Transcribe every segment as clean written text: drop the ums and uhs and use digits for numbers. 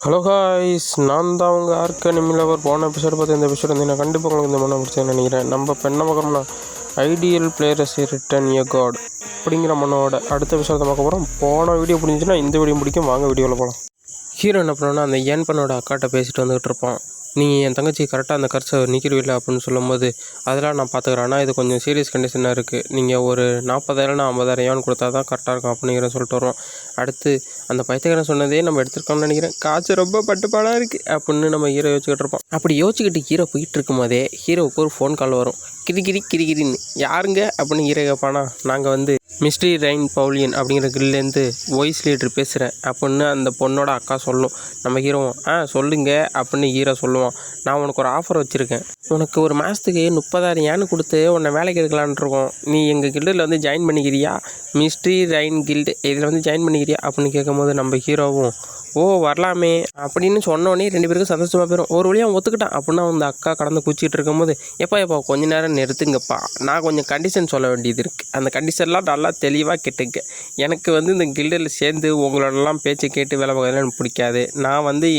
Hello guys, நான் தான் அவங்க ஆர்க் நிமிலவர். போன எபிசோடு பார்த்து இந்த எபிசோடு வந்து நான் கண்டிப்பாக உங்களுக்கு இந்த மனம் பிடிச்சேன்னு நினைக்கிறேன். நம்ம இப்போ என்ன பார்க்குறோம்னா ஐடியல் பிளேயர்ஸ் ரிட்டன் எ காட் அப்படிங்கிற மனோட அடுத்த எபிசோட பார்க்க போகிறோம். போன வீடியோ பிடிச்சிச்சுன்னா இந்த வீடியோ பிடிக்கும். வாங்க வீடியோவில் போகலாம். ஹீரோ என்ன பண்ணோன்னா அந்த ஏன் பண்ணோட அக்காட்ட பேசிட்டு வந்துகிட்டு இருப்பான். நீங்கள் என் தங்கச்சி கரெக்டாக அந்த கர்ஸை நிற்கிறவில்லை அப்படின்னு சொல்லும்போது அதெல்லாம் நான் பார்த்துக்கிறேன், ஆனால் இது கொஞ்சம் சீரியஸ் கண்டிஷனாக இருக்குது, நீங்கள் ஒரு 40,000 50,000 ஏன் கொடுத்தா தான் கரெக்டாக இருக்கும் அப்படிங்கிற சொல்லிட்டு வருவோம். அடுத்து அந்த பைத்தியக்காரன் சொன்னதே நம்ம எடுத்துருக்கோம்னு நினைக்கிறேன், காய்ச்சல் ரொம்ப பட்டுப்பாடாக இருக்குது அப்படின்னு நம்ம ஹீரோ யோசிச்சுக்கிட்டு இருப்போம். அப்படி யோசிச்சுக்கிட்டு ஹீரோ போயிட்டு இருக்கும் போதே ஹீரோவுக்கு ஒரு ஃபோன் கால் வரும். கிரிகிரின்னு யாருங்க அப்படின்னு ஹீரோ கேட்பானா, நாங்கள் வந்து மிஸ்ட்ரி ரெயின் பவுலியன் அப்படிங்கிற கில்லேருந்து வாய்ஸ் லீடர் பேசுகிறேன் அப்படின்னு அந்த பொண்ணோட அக்கா சொல்லும். நம்ம ஹீரோவும் சொல்லுங்க அப்படின்னு ஹீரோ சொல்லுவான். நான் உனக்கு ஒரு ஆஃபர் வச்சுருக்கேன், உனக்கு ஒரு மாதத்துக்கு 30,000 ஏன்னு கொடுத்து உன்னை வேலைக்கு எடுக்கலான் இருக்கோம், நீ எங்கள் கில்டில் வந்து ஜாயின் பண்ணிக்கிறியா, மிஸ்ட்ரி ரெயின் கில்டு இதில் வந்து ஜாயின் பண்ணிக்கிறியா அப்படின்னு கேட்கும்போது நம்ம ஹீரோவும் ஓ வரலாமே அப்படின்னு சொன்னோடனே 2 பேருக்கும் சந்தோஷமாக போயிடும். ஒரு வழியாக ஒத்துக்கிட்டான் அப்படின்னு அந்த அக்கா கடந்து குச்சிட்டு இருக்கும்போது எப்பா கொஞ்ச நேரம் நிறுத்துங்கப்பா, நான் கொஞ்சம் கண்டிஷன் சொல்ல வேண்டியது இருக்குது, அந்த கண்டிஷன்லாம் நல்லா தெளிவாக கேட்டுக்க. எனக்கு வந்து இந்த கில்டில் சேர்ந்து உங்களோடலாம் பேச்சு கேட்டு வேலை பார்க்கறதுலாம் எனக்கு பிடிக்காது. நான் வந்து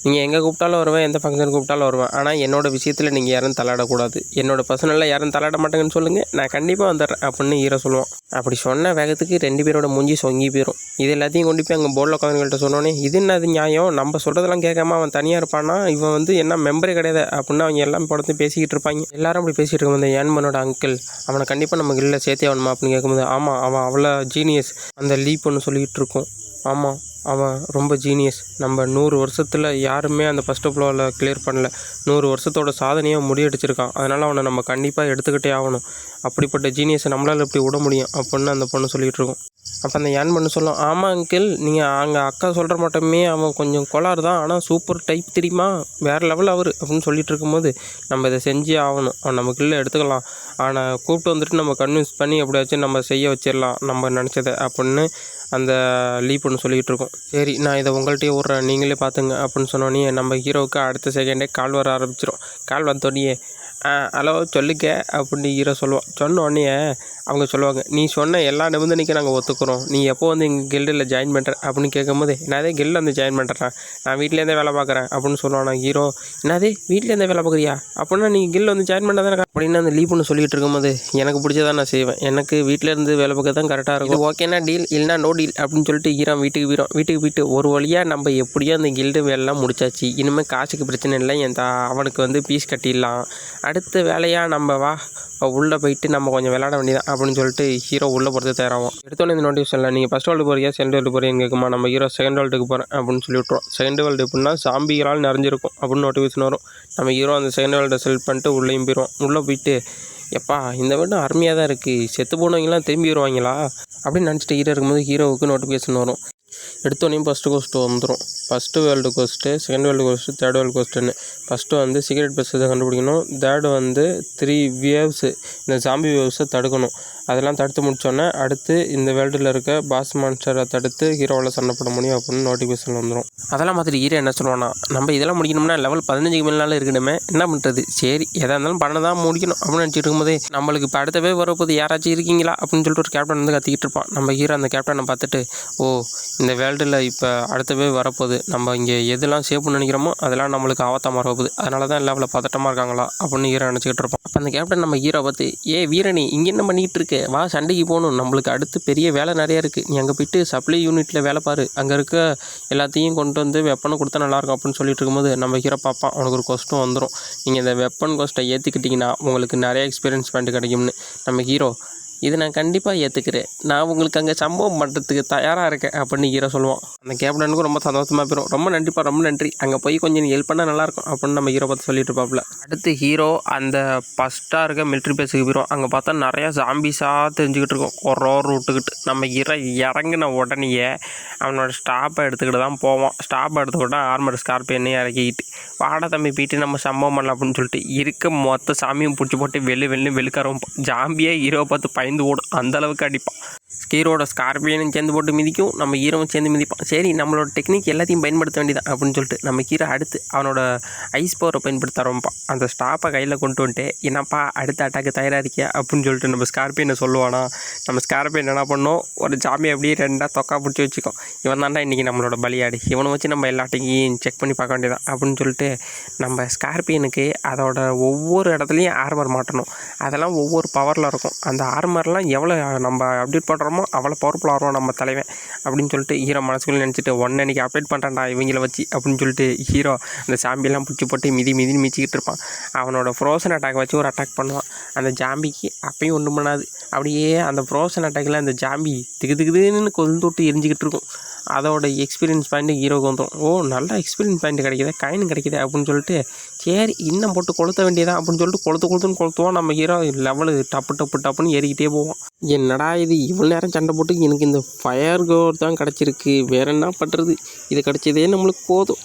நீங்கள் எங்கே கூப்பிட்டாலும் வருவேன், எந்த ஃபங்க்ஷன் கூப்பிட்டாலும் வருவேன், ஆனால் என்னோடய விஷயத்தில் நீங்கள் யாரும் தலையிடக்கூடாது, என்னோடய பர்சனலில் யாரும் தலையிட மாட்டேங்கன்னு சொல்லுங்கள், நான் கண்டிப்பாக வந்துடுறேன் அப்படின்னு ஹீரோ சொல்லுவான். அப்படி சொன்ன வேகத்துக்கு 2 பேரோட மூஞ்சி சொங்கி போயிடும். இது எல்லாத்தையும் கொண்டு போய் அங்கே போர்டில் உட்காந்துங்கள்ட்ட சொன்னோன்னே இது என்ன அது நியாயம், நம்ம சொல்கிறதெல்லாம் கேட்காம அவன் தனியாக இருப்பானா, இவன் வந்து என்ன மெம்பரே கிடையாது அப்படின்னு அவங்க எல்லாம் படுத்து பேசிக்கிட்டு இருப்பாங்க. எல்லாரும் அப்படி பேசிகிட்டு இருக்கும்போது ஏன்மனோட அங்கிள் அவனை கண்டிப்பாக நம்ம கில்ல சேர்த்தே ஆகணுமா அப்படின்னு கேட்கும்போது ஆமாம் அவன் அவ்வளோ ஜீனியஸ் அந்த லீப் ஒன்று சொல்லிகிட்டு இருக்கோம். ஆமாம் அவன் ரொம்ப ஜீனியஸ், நம்ம 100 வருஷத்தில் யாருமே அந்த ஃபஸ்ட்டு ஃப்ளோவில் கிளியர் பண்ணல, 100 வருஷத்தோட சாதனையை முறியடிச்சிருக்கான், அதனால் அவனை நம்ம கண்டிப்பாக எடுத்துக்கிட்டே ஆகணும், அப்படிப்பட்ட ஜீனியஸை நம்மளால் இப்படி விட முடியும் அப்படின்னு அந்த பொண்ணு சொல்லிகிட்டு இருக்கோம். அப்போ அந்த ஏன் பண்ண சொல்லும், ஆமாம் அங்கிள் நீங்கள் அங்கே அக்கா சொல்கிற மட்டுமே அவன் கொஞ்சம் கோளாறு தான், ஆனால் சூப்பர் டைப் தெரியுமா, வேறு லெவல் அவர் அப்படின்னு சொல்லிட்டு இருக்கும்போது நம்ம இதை செஞ்சே ஆகணும், அவன் நமக்குள்ளே எடுத்துக்கலாம், ஆனால் கூப்பிட்டு வந்துட்டு நம்ம கன்வின்ஸ் பண்ணி எப்படியாச்சும் நம்ம செய்ய வச்சிடலாம் நம்ம நினச்சதை அப்படின்னு அந்த லீப் ஒன்று சொல்லிகிட்டு இருக்கோம். சரி நான் இதை உங்கள்கிட்டயே விட்றேன், நீங்களே பார்த்துங்க அப்படின்னு சொன்னோடனே நம்ம ஹீரோவுக்கு அடுத்த செகண்டே கால் வர ஆரம்பிச்சிடும். கால் வந்தோடனே ஹலோ சொல்லுங்க அப்படின்னு ஹீரோ சொல்லுவான். சொன்ன உடனே அவங்க சொல்லுவாங்க, நீ சொன்ன எல்லா நிபந்தனைக்கும் நாங்கள் ஒத்துக்கிறோம், நீ எப்போ வந்து எங்கள் கில்டில் ஜாயின் பண்ணுற அப்படின்னு கேட்கும்போது நான் அதே கில்டில் வந்து ஜாயின் பண்ணுறேன், நான் வீட்டிலேருந்தே வேலை பார்க்குறேன் அப்படின்னு சொல்லுவான். நான் ஹீரோ என்னதே வீட்டிலேருந்தே வேலை பார்க்குறியா அப்படின்னா நீங்கள் கில்டில் வந்து ஜாயின் பண்ண தானே அப்படின்னு அந்த லீப்புன்னு சொல்லிட்டு இருக்கும்போது எனக்கு பிடிச்சதான் நான் செய்வேன், எனக்கு வீட்டிலேருந்து வேலை பார்க்க தான் கரெக்டாக இருக்கும், ஓகேனா டீல் இல்லைனா நோ டீல் அப்படின்னு சொல்லிட்டு ஹீரோ வீட்டுக்கு போயிட்டு ஒரு வழியாக நம்ம எப்படியோ அந்த கில்டு வேலைலாம் முடிச்சாச்சு, இனிமேல் காசுக்கு பிரச்சனை இல்லை, அவனுக்கு வந்து ஃபீஸ் கட்டிடலாம், அடுத்த வேலையாக நம்ம வா உள்ளே போயிட்டு நம்ம கொஞ்சம் விளையாட வேண்டியதான் அப்படின்னு சொல்லிட்டு ஹீரோ உள்ளே போகிறது தயாராகும். எடுத்தோன்னே இந்த நோட்டீஸ் இல்லை, நீங்கள் ஃபஸ்ட் வேர்ல்டு போறியா செகண்ட் வேர்ல்டு போறியான்னு கேட்குமா, நம்ம ஹீரோ செகண்ட் வேர்ல்டுக்கு போகிறேன் அப்படின்னு சொல்லி விட்ருவோம். செகண்ட் வேர்ல்டு எப்படின்னா சாம்பிகளால் நிறைஞ்சிருக்கும் அப்படின்னு நோட்டிஃபிகேஷன் வரும். நம்ம ஹீரோ அந்த செகண்ட் வேர்ல்டை செலக்ட் பண்ணிட்டு உள்ளேயும் போயிடுவோம். உள்ளே போயிட்டு எப்பா இந்த வேர்ல்டு அருமையாக தான் இருக்குது, செத்து போனவங்களாம் திரும்பி வருவாங்களா அப்படின்னு நினச்சிட்டு ஹீரோ இருக்கும்போது ஹீரோவுக்கு நோட்டிஃபிகேஷன் வரும். எடுத்தோடனையும் ஃபஸ்ட்டு கோஸ்ட்டு வந்துடும். First world ghost, second world ghost, third world கோஸ்ட்டுன்னு. ஃபஸ்ட்டு வந்து சீக்ரெட் பேஸை கண்டுபிடிக்கணும், தேர்டு வந்து 3 வேவ்ஸு இந்த ஜாம்பி வேவ்ஸை தடுக்கணும், அதெல்லாம் தடுத்து முடித்தோன்னே அடுத்து இந்த வேர்ல்டில் இருக்க பாஸ் மான்ஸ்டரை தடுத்து ஹீரோவில் சண்டை போட முடியும் அப்படின்னு நோட்டிஃபிகேஷன் வந்துடும். அதெல்லாம் பார்த்துட்டு ஹீரோ என்ன சொல்லுவானா, நம்ம இதெல்லாம் முடிக்கணும்னா லெவல் 15க்கு மேலே இருக்கணுமே, என்ன பண்ணுறது, சரி எதாக இருந்தாலும் பண்ண தான் முடிக்கணும் அப்படின்னு நினச்சிட்டு இருக்கும்போதே நம்மளுக்கு இப்போ அடுத்தவே வரப்போது யாராச்சும் இருக்கீங்களா அப்படின்னு சொல்லிட்டு ஒரு கேப்டன் வந்து கத்திக்கிட்டு இருப்பான். நம்ம ஹீரோ அந்த கேப்டனை பார்த்துட்டு ஓ இந்த வேர்ல்டில் இப்போ அடுத்தவே வரப்போகுது, நம்ம இங்கே எதெல்லாம் சேவ் பண்ண நினைக்கிறோமோ அதெல்லாம் நம்மளுக்கு ஆபத்தாக வரப்போகுது, அதனால தான் லெவலில் பதட்டமாக இருக்காங்களா அப்படின்னு ஹீரோ நினச்சிக்கிட்டு இருப்போம். அப்போ அந்த கேப்டன் நம்ம ஹீரோ பார்த்து வீரணி இங்கே என்ன பண்ணிகிட்டு இருக்கு, வா சண்டைக்கு போகணும், நம்மளுக்கு அடுத்து பெரிய வேலை நிறையா இருக்குது, நீ அங்கே போயிட்டு சப்ளை யூனிட்டில் வேலை பாரு, அங்கே இருக்க எல்லாத்தையும் கொண்டு வந்து வெப்பனை கொடுத்தா நல்லாயிருக்கும் அப்படின்னு சொல்லிட்டு இருக்கும்போது நம்ம ஹீரோ பார்ப்பான். அவனுக்கு ஒரு கொஸ்ட்டும் வந்துடும், நீங்கள் இந்த வெப்பன் கொஸ்ட்டை ஏற்றுக்கிட்டிங்கன்னா உங்களுக்கு நிறைய எக்ஸ்பீரியன்ஸ் பாயிண்ட் கிடைக்கும்னு. நம்ம ஹீரோ இது நான் கண்டிப்பாக ஏற்றுக்கிறேன், நான் உங்களுக்கு அங்கே சம்பவம் பண்ணுறதுக்கு தயாராக இருக்கேன் அப்படின்னு ஹீரோ சொல்லுவான். அந்த கேப்டனுக்கும் ரொம்ப சந்தோஷமாக போயிடும். ரொம்ப நன்றிப்பா, ரொம்ப நன்றி, அங்கே போய் கொஞ்சம் ஹெல்ப் பண்ணால் நல்லாயிருக்கும் அப்படின்னு நம்ம ஹீரோ பார்த்து சொல்லிட்டு இருப்பாப்புல. அடுத்து ஹீரோ அந்த ஃபஸ்ட்டாக இருக்க மிலிட்ரி பேஸுக்கு போயிடும். அங்கே பார்த்தா நிறையா ஜாம்பிஸாக தெரிஞ்சுக்கிட்டு இருக்கோம் ரோர் விட்டுக்கிட்டு. நம்ம ஹீரோ இறங்கின உடனேயே அவனோட ஸ்டாப்பை எடுத்துக்கிட்டு தான் போவான். ஸ்டாப்பை எடுத்துக்கிட்டா ஆர்மர் ஸ்கார்பியனையும் இறக்கிக்கிட்டு வாடா தம்பி போயிட்டு நம்ம சம்பவம் பண்ணலாம் அப்படின்னு சொல்லிட்டு இருக்க மொத்த சாமியும் பிடிச்சி போட்டு வெளுக்காரவும் ஜாம்பியே ஹீரோ பார்த்து பயந்து ஓடும், அந்தளவுக்கு அடிப்பான். ஹீரோட ஸ்கார்பியனும் சேர்ந்து போட்டு மிதிக்கும், நம்ம ஹீரோவும் சேர்ந்து மிதிப்பான். சரி நம்மளோட டெக்னிக் எல்லாத்தையும் பயன்படுத்த வேண்டியதான் அப்படின்னு சொல்லிட்டு நம்ம ஹீரோ அடுத்து அவனோட ஐஸ் பவரை பயன்படுத்த ஆரம்பிப்பான். அந்த ஸ்டாப்பை கையில் கொண்டு வந்துட்டு என்னப்பா அடுத்த அட்டாக்கு தயாராக இருக்கியா அப்படின்னு சொல்லிட்டு நம்ம ஸ்கார்பியனை சொல்லுவானா. நம்ம ஸ்கார்பியன் என்ன பண்ணோம், ஒரு ஜாமி அப்படியே ரெண்டாக தொக்கா பிடிச்சி வச்சுக்கோம். இவன் தாண்டா இன்றைக்கி நம்மளோட பலியாடு, இவனை வச்சு நம்ம எல்லா அட்டையும் செக் பண்ணி பார்க்க வேண்டியதான் அப்படின்னு சொல்லிட்டு நம்ம ஸ்கார்பியனுக்கு அதோட ஒவ்வொரு இடத்துலையும் ஆர்மர் மாட்டணும். அதெல்லாம் ஒவ்வொரு பவரில் இருக்கும். அந்த ஆர்மர்லாம் எவ்வளோ நம்ம அப்டேட் பண்ணுறோமோ அவ்வளோ பவர்ஃபுல்லாக வரும் நம்ம தலைவன் அப்படின்னு சொல்லிட்டு ஹீரோ மனசுக்குள்ளே நினச்சிட்டு இன்றைக்கி அப்டேட் பண்ணுறான்டா இவங்கள வச்சு அப்படின்னு சொல்லிட்டு ஹீரோ அந்த ஜாம்பியெல்லாம் பிடிச்சி போட்டு மிதின்னு மிச்சிக்கிட்டு இருப்பான். அவனோட ஃப்ரோசன் அட்டாக் வச்சு ஒரு அட்டாக் பண்ணுவான். அந்த ஜாம்பிக்கு அப்பயும் ஒன்றும் பண்ணாது. அப்படியே அந்த ஃப்ரோசன் அட்டாக்கில் அந்த ஜாம்பி திகுதுன்னு கொழுந்து விட்டு எரிஞ்சிக்கிட்டு இருக்கும். அதோட எக்ஸ்பீரியன்ஸ் பாயிண்ட்டு ஹீரோவுக்கு வந்துடும். நல்லா எக்ஸ்பீரியன்ஸ் பாயிண்ட் கிடைக்கிது, காயின் கிடைக்கிது அப்படின்னு சொல்லிட்டு சரி இன்னும் போட்டு கொளுத்த வேண்டியதான் அப்படின்னு சொல்லிட்டு கொளுத்துன்னு கொளுத்துவோம். நம்ம ஹீரோ லெவலு டப்புன்னு ஏறிக்கிட்டே போவோம். என்னடா இது இவ்வளோ நேரம் சண்டை போட்டு எனக்கு இந்த ஃபயர் கோர் தான் கிடச்சிருக்கு, வேற என்ன பண்ணுறது, இது கிடச்சதே நம்மளுக்கு போதும்,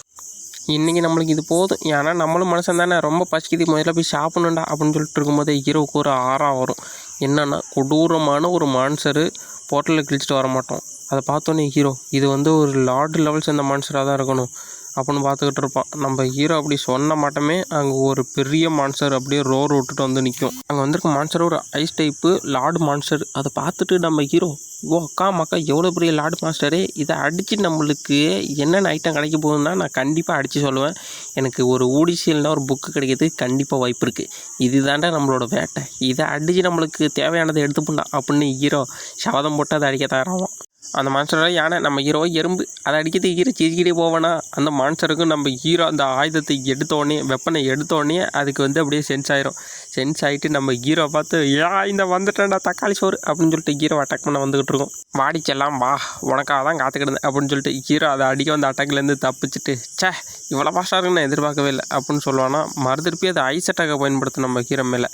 இன்றைக்கி நம்மளுக்கு இது போதும், ஏன்னா நம்மளும் மனுஷன் தானே, ரொம்ப பசிக்குது, முதல்ல போய் சாப்பிடணுண்டா அப்படின்னு சொல்லிட்டு இருக்கும்போதே ஹீரோவுக்கு ஒரு ஆறாக வரும். என்னென்னா கொடூரமான ஒரு மான்சரு போர்ட்டலில் கிழிச்சிட்டு வர மாட்டோம். அதை பார்த்தோன்னே ஹீரோ இது ஒரு லார்டு லெவல் சேர்ந்த மான்சராக தான் இருக்கணும் அப்படின்னு பார்த்துக்கிட்டு இருப்பான். நம்ம ஹீரோ அப்படி சொன்ன மாட்டோமே அங்கே ஒரு பெரிய மான்சர் அப்படியே ரோர் விட்டுட்டு வந்து நிற்கும். அங்கே வந்திருக்க மான்சர் ஒரு ஐஸ் டைப்பு லார்டு மான்சர். அதை பார்த்துட்டு நம்ம ஹீரோ அக்கா எவ்வளோ பெரிய லார்டு மாஸ்டரே, இதை அடித்து நம்மளுக்கு என்னென்ன ஐட்டம் கிடைக்க போகுதுன்னா நான் கண்டிப்பாக அடித்து சொல்லுவேன். எனக்கு ஒரு ஓடிசியல்னால் ஒரு புக்கு கிடைக்கிது கண்டிப்பாக வாய்ப்பு இருக்குது, இது தாண்டா நம்மளோட வேட்டை, இதை அடித்து நம்மளுக்கு தேவையானதை எடுத்துப்போண்டா அப்படின்னு ஹீரோ சபதம் போட்டு அதை அடிக்க தயாராகும். அந்த மான்சரோட யானை நம்ம ஹீரோ எறும்பு, அதை அடிக்கிறது ஹீரோ சிரிக்கிட்டே போவேனா. அந்த மான்சருக்கும் நம்ம ஹீரோ அந்த ஆயுதத்தை எடுத்தோடனே வெப்பனை எடுத்தோடனே அதுக்கு அப்படியே சென்ஸ் ஆயிரும். சென்ஸ் ஆகிட்டு நம்ம ஹீரோ பார்த்து இந்த வந்துட்டேன்டா தக்காளி சோறு அப்படின்னு சொல்லிட்டு ஹீரோ அட்டாக் பண்ண வந்துக்கிட்டு இருக்கோம். வாடிச்செல்லாம் வா உனக்காக தான் காத்துக்கிடுது அப்படின்னு சொல்லிட்டு ஹீரோ அதை அடிக்க வந்த அட்டாக்லேருந்து தப்பிச்சுட்டு இவ்வளோ ஃபாஸ்ட்டாக இருக்குன்னு நான் எதிர்பார்க்கவே இல்லை அப்படின்னு சொல்லுவானா. மறுதிருப்பி அதை ஐஸ் அட்டாக்கை பயன்படுத்தும் நம்ம ஹீரோ மேலே.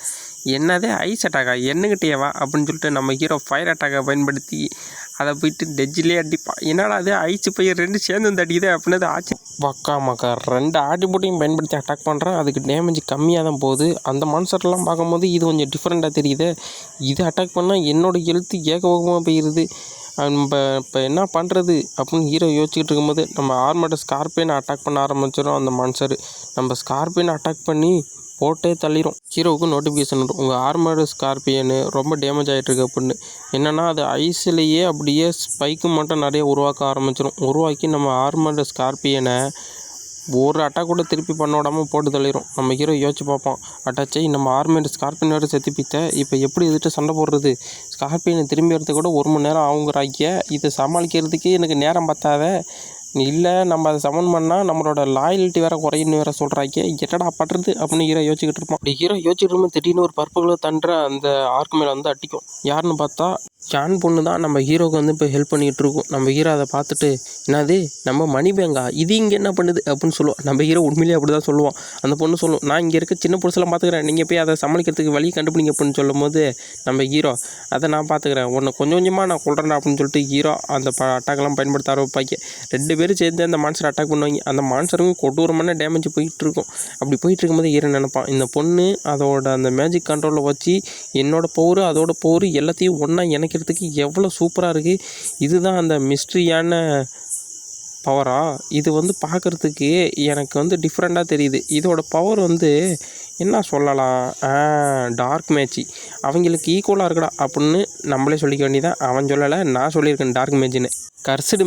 என்னதே ஐஸ் அட்டாக்கா என்னகிட்டே வா அப்படின்னு சொல்லிட்டு நம்ம ஹீரோ ஃபயர் அட்டாக்கை பயன்படுத்தி அதை போயிட்டு டெஜ்ஜிலே அடிப்பான். என்னடா அது ஐஸ் போய் ரெண்டு சேர்ந்து வந்து அடிக்குது அப்படின்னது ஆச்சு. மக்கா ரெண்டு ஆட்டிபோட்டையும் பயன்படுத்தி அட்டாக் பண்ணுறேன், அதுக்கு டேமேஜ் கம்மியாக தான் போகுது. அந்த மான்சர்லாம் பார்க்கும்போது இது கொஞ்சம் டிஃப்ரெண்ட்டாக தெரியுது. இது அட்டாக் பண்ணால் என்னோடய ஹெல்த்து ஏகபோகமாக போயிடுது. நம்ம இப்போ என்ன பண்ணுறது அப்படின்னு ஹீரோ யோசிச்சுக்கிட்டு இருக்கும்போது நம்ம ஆர்மர்டு ஸ்கார்பியனை அட்டாக் பண்ண ஆரம்பிச்சிடும். அந்த மான்சர் நம்ம ஸ்கார்பியனை அட்டாக் பண்ணி போட்டே தள்ளிடும். ஹீரோவுக்கு நோட்டிஃபிகேஷன் வரும், உங்கள் ஆர்மர்டு ஸ்கார்பியனு ரொம்ப டேமேஜ் ஆகிட்டுருக்கு அப்படின்னு. என்னென்னா அது ஐஸ்லேயே அப்படியே ஸ்பைக்கு மட்டும் நிறைய உருவாக்க ஆரம்பிச்சிடும். உருவாக்கி நம்ம ஆர்மர்டு ஸ்கார்பியனை ஒரு அட்டாக் கூட திருப்பி பண்ண விடாமல் போட்டு தள்ளிடும். நம்ம ஹீரோ யோசிச்சு பார்ப்போம், அட்டாச்சை நம்ம ஆர்மர்டு ஸ்கார்பியன் வேறு செத்துப்பித்த, இப்போ எப்படி எதிர்த்து சண்டை போடுறது, ஸ்கார்பியனை திரும்பி வரதுக்கு கூட 1 மணி நேரம் ஆகுங்கிறாக்கிய, இதை சமாளிக்கிறதுக்கு எனக்கு நேரம் பத்தாத, இல்லை நம்ம அதை சமன் பண்ணால் நம்மளோட லாயல்ட்டி வேறு குறையுன்னு வேறு சொல்கிறாங்க, என்னடா பண்ணுறது அப்படின்னு ஹீரோ யோசிச்சுக்கிட்டு இருப்பான். அப்படி ஹீரோ யோசிச்சுட்டு இருக்கும்போது திடீர்னு ஒரு பர்புகளை தண்டுற அந்த ஆர்க் மேலே அடிக்கும். யாருன்னு பார்த்தா ஜான் பொண்ணு தான் நம்ம ஹீரோவுக்கு இப்போ ஹெல்ப் பண்ணிகிட்டு இருக்கும். நம்ம ஹீரோ அதை பார்த்துட்டு என்னது நம்ம மணி பேங்கா இது இங்கே என்ன பண்ணுது அப்படின்னு சொல்லுவோம். நம்ம ஹீரோ உண்மையிலேயே அப்படி தான் சொல்லுவான். அந்த பொண்ணு சொல்லும், நான் இங்கே இருக்க சின்ன பொருசெல்லாம் பார்த்துக்கிறேன், நீங்கள் போய் அதை சமாளிக்கிறதுக்கு வழி கண்டுபிடிங்க அப்படின்னு சொல்லும் போது நம்ம ஹீரோ அதை நான் பார்த்துக்கிறேன், உன்னை கொஞ்சமாக நான் கொள்றேன்டா அப்படின்னு சொல்லிட்டு ஹீரோ அந்த அட்டாக்லாம் பயன்படுத்த ஆரம்பிப்பாங்க. 2 பேரும் சேர்ந்து அந்த மான்சரை அட்டாக் பண்ணுவாங்க. அந்த மான்சருக்கும் கொடூரமான டேமேஜ் போயிட்டுருக்கும். அப்படி போயிட்டு இருக்கும்போது ஹீரோ நினைப்பான், இந்த பொண்ணு அதோட அந்த மேஜிக் கண்ட்ரோலில் வச்சு என்னோடய பவர் அதோட பவர் எல்லாத்தையும் ஒன்றா இணைக்கிறதுக்கு எவ்வளோ சூப்பராக இருக்குது, இதுதான் அந்த மிஸ்ட்ரியான பவரா, இது பார்க்குறதுக்கு எனக்கு டிஃப்ரெண்ட்டாக தெரியுது, இதோட பவர் என்ன சொல்லலாம், டார்க் மேட்சி அவங்களுக்கு ஈக்குவலாக இருக்குடா அப்படின்னு நம்மளே சொல்லிக்க வேண்டியதான். அவன் சொல்லலை, நான் சொல்லியிருக்கேன் டார்க் மேட்சின்னு. கர்சடு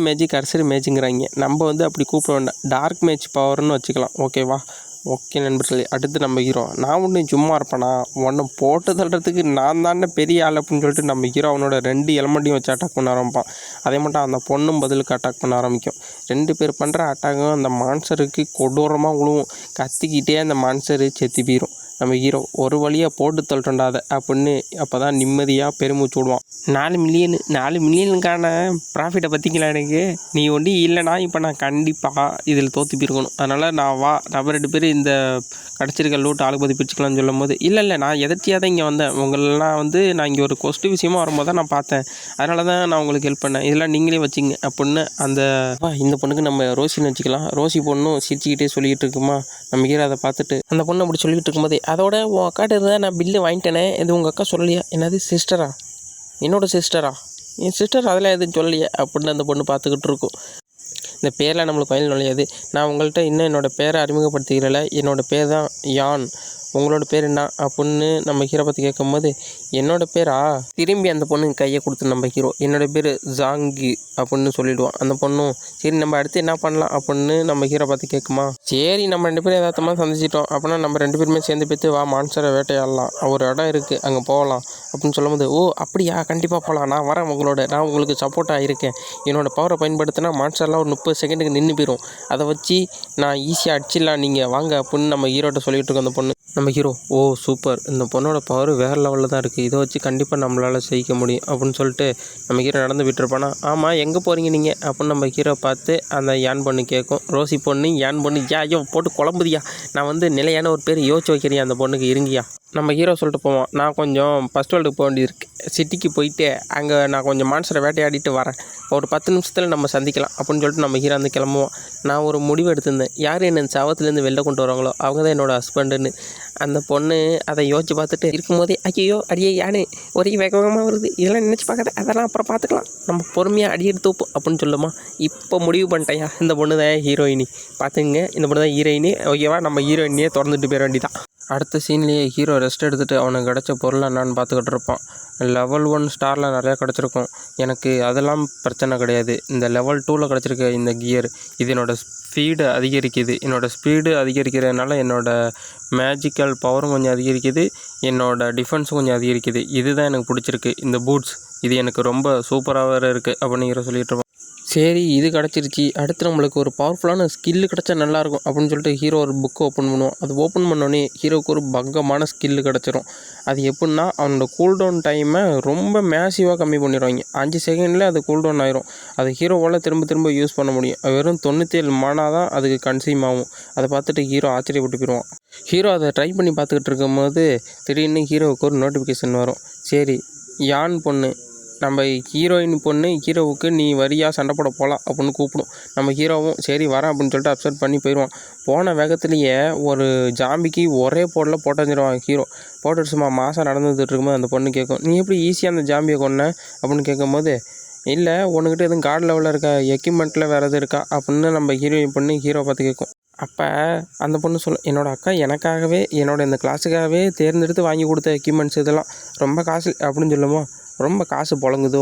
மேட்சுங்கிறாங்க, நம்ம அப்படி கூப்பிட வேண்டாம், டார்க் மேட்ச் பவர்னு வச்சுக்கலாம். ஓகேவா? ஓகே நண்பர்களே, அடுத்து நம்ம ஹீரோ நான் ஒன்று சும்மா இருப்பேனா, ஒன்றை போட்டு தள்ளுறதுக்கு நான் தானே பெரிய ஆள் அப்படின்னு சொல்லிட்டு நம்ம ஹீரோ அவனோட 2 எலமெண்ட்டையும் வச்சு அட்டாக் பண்ண ஆரம்பிப்பான். அதே மட்டும் அந்த பொண்ணும் பதிலுக்கு அட்டாக் பண்ண ஆரம்பிக்கும். 2 பேர் பண்ணுற அட்டாக்கும் அந்த மான்சருக்கு கொடூரமாக விழுவும். கத்திக்கிட்டே அந்த மான்சரு செத்து போயிடும். நம்ம ஹீரோ ஒரு வழியாக போட்டு தள்ளிட்டோண்டாத அப்படின்னு அப்போ தான் நிம்மதியாக பெருமூச்சு விடுவான். 4 மில்லியனுக்கான ப்ராஃபிட்டை பற்றிங்களா எனக்கு, நீ ஒண்டி இல்லைனா இப்போ நான் கண்டிப்பாக இதில் தோற்று போயிருக்கணும், அதனால் நான் நம்ம 2 பேர் இந்த கிடச்சிருக்க லூட் ஆளுக்கு பற்றி பிரிச்சுக்கலாம்னு சொல்லும் போது இல்லை நான் எதர்ச்சியாக தான் இங்கே வந்தேன், உங்களெலாம் நான் இங்கே ஒரு கொஸ்ட்டு விஷயமா வரும்போது தான் நான் பார்த்தேன், அதனால தான் நான் உங்களுக்கு ஹெல்ப் பண்ணேன், இதெல்லாம் நீங்களே வச்சுங்க அப்படின்னு இந்த பொண்ணுக்கு நம்ம ரோசின்னு வச்சுக்கலாம். ரோசி பொண்ணும் சிரிச்சுக்கிட்டே சொல்லிக்கிட்டு இருக்குமா, நம்ம ஹீரோ அதை பார்த்துட்டு அந்த பொண்ணு அப்படி சொல்லிகிட்டு இருக்கும்போதே அதோட உன் அக்காட்ட இருந்தால் நான் பில்லு வாங்கிட்டேனே, இது உங்கள் அக்கா சொல்லலையா, என்னது சிஸ்டரா, என்னோடய சிஸ்டரா, என் சிஸ்டர் அதெல்லாம் எதுவும் சொல்லலையே அப்படின்னு அந்த பொண்ணு பார்த்துக்கிட்டு இருக்கும். இந்த பேரில் நம்மளுக்கு வயல் நுழையாது. நான் உங்கள்கிட்ட இன்னும் என்னோடய பேரை அறிமுகப்படுத்திக்கிறல. என்னோடய பேர் தான் யான். உங்களோட பேர் என்ன அப்படின்னு நம்ம ஹீரோ பற்றி கேட்கும்போது, என்னோடய பேரா? திரும்பி அந்த பொண்ணு கையை கொடுத்து நம்ம ஹீரோ, என்னோடய பேர் ஜாங்கி அப்படின்னு சொல்லிவிடுவான். அந்த பொண்ணும் சரி நம்ம அடுத்து என்ன பண்ணலாம் அப்படின்னு நம்ம ஹீரோ பார்த்து கேட்குமா, சரி நம்ம 2 பேரும் எதார்த்தமாக சந்திச்சிட்டோம் அப்படின்னா நம்ம 2 பேருமே சேர்ந்து போய்த்து வா மான்ஸ்டரை வேட்டையாடலாம், ஒரு இடம் இருக்குது அங்கே போகலாம் அப்படின்னு சொல்லும்போது, ஓ அப்படியா, கண்டிப்பாக போகலாம், நான் வரேன் உங்களோட, நான் உங்களுக்கு சப்போர்ட்டாக இருக்கேன். என்னோடய பவரை பயன்படுத்தினா மான்ஸ்டர்லாம் ஒரு 30 செகண்டுக்கு நின்று போயிடும், அதை வச்சு நான் ஈஸியாக அடிச்சிடலாம், நீங்கள் வாங்க அப்படின்னு நம்ம ஹீரோட்ட சொல்லிகிட்டு இருக்கோம். அந்த பொண்ணு நம்ம ஹீரோ, ஓ சூப்பர், இந்த பொண்ணோட பவர் வேறு லெவலில் தான் இருக்குது, இதை வச்சு கண்டிப்பாக நம்மளால் ஜெயிக்க முடியும் அப்படின்னு சொல்லிட்டு நம்ம ஹீரோ நடந்து விட்டுருப்பானா. ஆமாம் எங்கே போகிறீங்க நீங்கள் அப்படின்னு நம்ம ஹீரோ பார்த்து அந்த யான் பொண்ணு கேட்கும். ரோசி பொண்ணு யான் பொண்ணு, ஐயோ போட்டு குழம்புதியா, நான் வந்து நிலையான ஒரு பேர் யோசிச்சு வைக்கிறியா அந்த பொண்ணுக்கு, இருங்கியா. நம்ம ஹீரோ சொல்லிட்டு போவோம், நான் கொஞ்சம் ஃபஸ்ட் வேர்ல்டுக்கு போக வேண்டியிருக்கு, சிட்டிக்கு போயிட்டு அங்கே நான் கொஞ்சம் மான்ஸ்டரை வேட்டையாடிட்டு வரேன், ஒரு 10 நிமிஷத்தில் நம்ம சந்திக்கலாம் அப்படின்னு சொல்லிட்டு நம்ம ஹீரோ வந்து கிளம்புவோம். நான் ஒரு முடிவு எடுத்திருந்தேன், யார் என்ன சவத்துலேருந்து வெளில கொண்டு வராங்களோ அவங்க தான் என்னோடய ஹஸ்பண்டுன்னு. அந்த பொண்ணு அதை யோசிச்சு பார்த்துட்டு இருக்கும்போதே, ஐயோ அடியே யானே ஒரே வேகமாக வருது, இதெல்லாம் நினச்சி பார்க்காத, அதெல்லாம் அப்புறம் பார்த்துக்கலாம், நம்ம பொறுமையாக அடி எடுத்து வைப்போம் அப்படின்னு சொல்லுமா. இப்போ முடிவு பண்ணிட்டேயா, இந்த பொண்ணு தான் ஹீரோயினி, பார்த்துங்க இந்த பொண்ணு தான் ஹீரோயினி, ஓகேவா, நம்ம ஹீரோயினியே திறந்துட்டு போயிட வேண்டிதான். அடுத்த சீன்லேயே ஹீரோ ரெஸ்ட் எடுத்துகிட்டு அவனுக்கு கிடச்ச பொருளை என்னான்னு பார்த்துக்கிட்டு இருப்பான். லெவல் 1 ஸ்டாரில் நிறையா கிடச்சிருக்கும், எனக்கு அதெல்லாம் பிரச்சனை கிடையாது. இந்த லெவல் 2ல் கிடச்சிருக்க இந்த கியர், இது என்னோடய ஸ்பீடு அதிகரிக்குது, என்னோடய ஸ்பீடு அதிகரிக்கிறதுனால என்னோடய மேஜிக்கல் பவரும் கொஞ்சம் அதிகரிக்குது, என்னோடய டிஃபென்ஸும் கொஞ்சம் அதிகரிக்குது, இதுதான் எனக்கு பிடிச்சிருக்கு. இந்த பூட்ஸ் இது எனக்கு ரொம்ப சூப்பராக இருக்குது அப்படின்னு ஹீரோ சொல்லிகிட்டு இருப்பான். சரி இது கிடச்சிருச்சு, அடுத்து நம்மளுக்கு ஒரு பவர்ஃபுல்லான ஸ்கில்லு கிடச்சா நல்லாயிருக்கும் அப்படின்னு சொல்லிட்டு ஹீரோ ஒரு புக்கு ஓப்பன் பண்ணுவோம். அது ஓப்பன் பண்ணோடனே ஹீரோவுக்கு ஒரு பங்கமான ஸ்கில்லு கிடச்சிரும். அது எப்படின்னா, அவனோட கூல்டவுன் டைமை ரொம்ப மேசிவாக கம்மி பண்ணிடுவாங்க. 5 செகண்டில் அது கூல்டவுன் ஆயிரும். அது ஹீரோவால் திரும்ப யூஸ் பண்ண முடியும். வெறும் 97 மானா தான் அதுக்கு கன்சியூம் ஆகும். அதை பார்த்துட்டு ஹீரோ ஆச்சரியப்பட்டு போயிடுவான். ஹீரோ அதை ட்ரை பண்ணி பார்த்துக்கிட்டு இருக்கும்போது திடீர்னு ஹீரோவுக்கு ஒரு நோட்டிஃபிகேஷன் வரும். சரி யான் பொண்ணு, நம்ம ஹீரோயின் பொண்ணு ஹீரோவுக்கு நீ வரியா சண்டை போட போகலாம் அப்படின்னு கூப்பிடும். நம்ம ஹீரோவும் சரி வரேன் அப்படின்னு சொல்லிட்டு அப்செட் பண்ணி போயிடுவான். போன வேகத்துலேயே ஒரு ஜாம்பிக்கு ஒரே போட்டில் போட்டஞ்சிடுவான் ஹீரோ. போட்டு சும்மா மாதம் நடந்துட்டு இருக்கும்போது அந்த பொண்ணு கேட்கும், நீ எப்படி ஈஸியாக அந்த ஜாம்பியை கொன்ன அப்படின்னு கேட்கும்போது, இல்லை உனக்கிட்ட எதுவும் கார்டு லெவலில் இருக்கா, எக்யூப்மெண்ட்டில் வேறு எதுவும் இருக்கா அப்படின்னு நம்ம ஹீரோயின் பொண்ணு ஹீரோ பார்த்து கேட்கும். அப்போ அந்த பொண்ணு சொல்லும், என்னோடய அக்கா எனக்காகவே என்னோடய இந்த கிளாஸுக்காகவே தேர்ந்தெடுத்து வாங்கி கொடுத்த எக்யூப்மெண்ட்ஸ் இதெல்லாம் ரொம்ப காசு அப்படின்னு சொல்லுமோ, ரொம்ப காசு புழங்குதோ,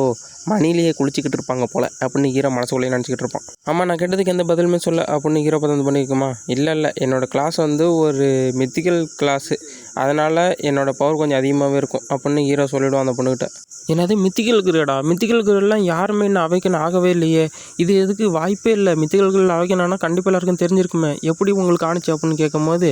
மணிலேயே குளிச்சிக்கிட்டு இருப்பாங்க போல் அப்படின்னு ஹீரோ மனசுக்குள்ளேயே நினச்சிக்கிட்டு இருப்பான். ஆமாம் நான் கேட்டதுக்கு எந்த பதிலுமே சொல்ல அப்படின்னு ஹீரோ பார்த்து பண்ணியிருக்குமா, இல்லை என்னோடய கிளாஸ் வந்து ஒரு மித்திக்கல் கிளாஸு, அதனால் என்னோடய பவர் கொஞ்சம் அதிகமாகவே இருக்கும் அப்படின்னு ஹீரோ சொல்லிவிடுவான் அந்த பொண்ணுக்கிட்ட. என்னது மித்திக்கல் கிரேடா, மித்திக்கல் கிரேடெலாம் யாருமே இன்னும் அவைக்கன் ஆகவே இல்லையே, இது எதுக்கு வாய்ப்பே இல்லை, மித்திக்கல் கிரேட் அவைக்கனானா கண்டிப்பாக எல்லாருக்கும் தெரிஞ்சிருக்குமே, எப்படி உங்களுக்கு ஆணுச்சு அப்படின்னு கேட்கும்போது,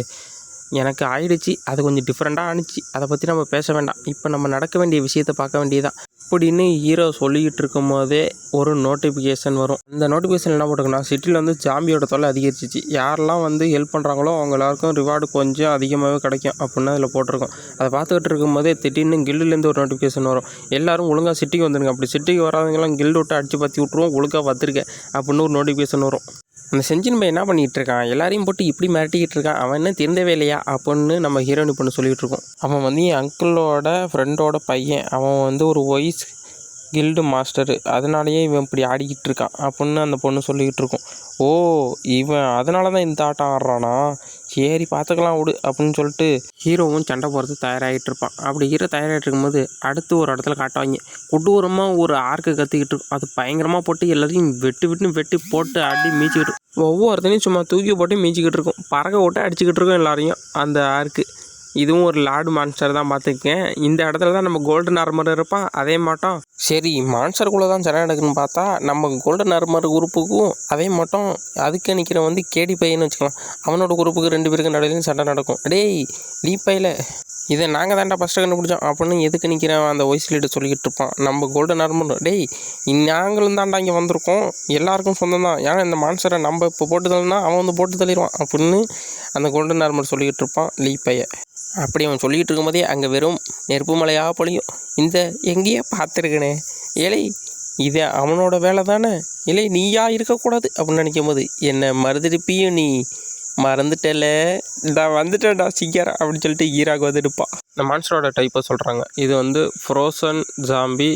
எனக்கு ஆயிடுச்சு, அது கொஞ்சம் டிஃப்ரெண்ட்டாக ஆணுச்சு, அதை பற்றி நம்ம பேச வேண்டாம், இப்போ நம்ம நடக்க வேண்டிய விஷயத்தை பார்க்க வேண்டியதான் அப்படின்னு ஹீரோ சொல்லிக்கிட்டு இருக்கும் போதே ஒரு நோட்டிஃபிகேஷன் வரும். அந்த நோட்டிஃபிகேஷன் என்ன போட்டிருக்குன்னா, சிட்டியில் வந்து ஜாம்பியோட தொல்லை அதிகரிச்சிச்சு, யாரெல்லாம் வந்து ஹெல்ப் பண்ணுறாங்களோ அவங்க எல்லாருக்கும் ரிவார்டு கொஞ்சம் அதிகமாகவே கிடைக்கும் அப்படின்னு அதில் போட்டிருக்கோம். அதை பார்த்துக்கிட்டு இருக்கும்போதே திடீர்னு கில்டுலேருந்து ஒரு நோட்டிஃபிகேஷன் வரும், எல்லோரும் ஒழுங்காக சிட்டிக்கு வந்துடுங்க, அப்படி சிட்டிக்கு வராதவங்களாம் கில்டு விட்டு அடித்து பற்றி விட்ருவோம், ஒழுங்காக வந்துருக்கேன் அப்படின்னு ஒரு நோட்டிஃபிகேஷன் வரும். அந்த செஞ்சின் பையன் என்ன பண்ணிகிட்டு இருக்கான், எல்லாரையும் போட்டு இப்படி மிரட்டிக்கிட்டு இருக்கான், அவன் என்ன திருந்தவே இல்லையா அப்படின்னு நம்ம ஹீரோயின் பொண்ணு சொல்லிகிட்டு இருக்கோம். அவன் வந்து என் அங்கிளோட ஃப்ரெண்டோட பையன், அவன் வந்து ஒரு வாய்ஸ் கில்டு மாஸ்டரு, அதனாலேயே இவன் இப்படி ஆடிக்கிட்டு இருக்கான் அப்படின்னு அந்த பொண்ணு சொல்லிக்கிட்டு இருக்கும். ஓ இவன் அதனால தான் இந்த ஆட்டம் ஆடுறானா, சரி பார்த்துக்கலாம் விடு அப்படின்னு சொல்லிட்டு ஹீரோவும் சண்டை போகிறது தயாராகிட்டு இருப்பான். அப்படி ஹீரோ தயாராகிட்டு இருக்கும்போது அடுத்து ஒரு இடத்துல காட்டுவாங்க, கொடூரமாக ஒரு ஆர்க்கு கத்திக்கிட்டு இருக்கும், அது பயங்கரமாக போட்டு எல்லாத்தையும் வெட்டி போட்டு அடி மீச்சிக்கிட்டு, ஒவ்வொருத்தனையும் சும்மா தூக்கி போட்டு மீச்சிக்கிட்டு இருக்கும், பறக்க விட்டு அடிச்சுக்கிட்டு இருக்கும் எல்லாரையும் அந்த ஆர்க்கு. இதுவும் ஒரு லார்டு மான்ஸ்டர் தான் பார்த்துக்கேன். இந்த இடத்துல தான் நம்ம கோல்டன் ஆர்மர் இருப்பான், அதே மாட்டோம். சரி மான்ஸ்டருக்குள்ளே தான் சண்டை நடக்குதுன்னு பார்த்தா நம்ம கோல்டன் ஆர்மர் குரூப்புக்கும் அதே மாட்டோம் அதுக்கு நிற்கிற வந்து கேடி பையன்னு வச்சுக்கலாம், அவனோட குரூப்புக்கு 2 பேருக்கு நடுவிலையும் சண்டை நடக்கும். டேய் லீப்பையில் இதை நாங்கள் தான்டா ஃபஸ்ட்டு கண்டுபிடிச்சோம் அப்படின்னு எதுக்கு நிற்கிறேன் அந்த வாய்ஸ் லீடர் சொல்லிக்கிட்டு இருப்பான். நம்ம கோல்டன் ஆர்மர், டேய் நாங்களும் தான்டா இங்கே வந்திருக்கோம், எல்லாருக்கும் சொந்தம் தான், ஏன்னா இந்த மான்ஸ்டரை நம்ம இப்போ போட்டு தள்ளினா அவன் வந்து போட்டு தள்ளிடுவான் அப்படின்னு அந்த கோல்டன் ஆர்மர் சொல்லிக்கிட்டு இருப்பான் லீப்பையை. அப்படி அவன் சொல்லிக்கிட்டு இருக்கும்போதே அங்கே வெறும் நெருப்பு மலையாக பொழியும். இந்த எங்கேயே பார்த்துருக்கனே, ஏழை இது அவனோட வேலை தானே, இல்லை நீயா இருக்கக்கூடாது அப்படின்னு நினைக்கும் போது, என்னை மறுதிருப்பியும் நீ மறந்துட்டல, நான் வந்துட்டேன்டா சீக்கிரம் அப்படின்னு சொல்லிட்டு ஈராக வந்துடுப்பான். இந்த மான்ஸ்டரோட டைப்பை சொல்கிறாங்க, இது வந்து frozen zombie,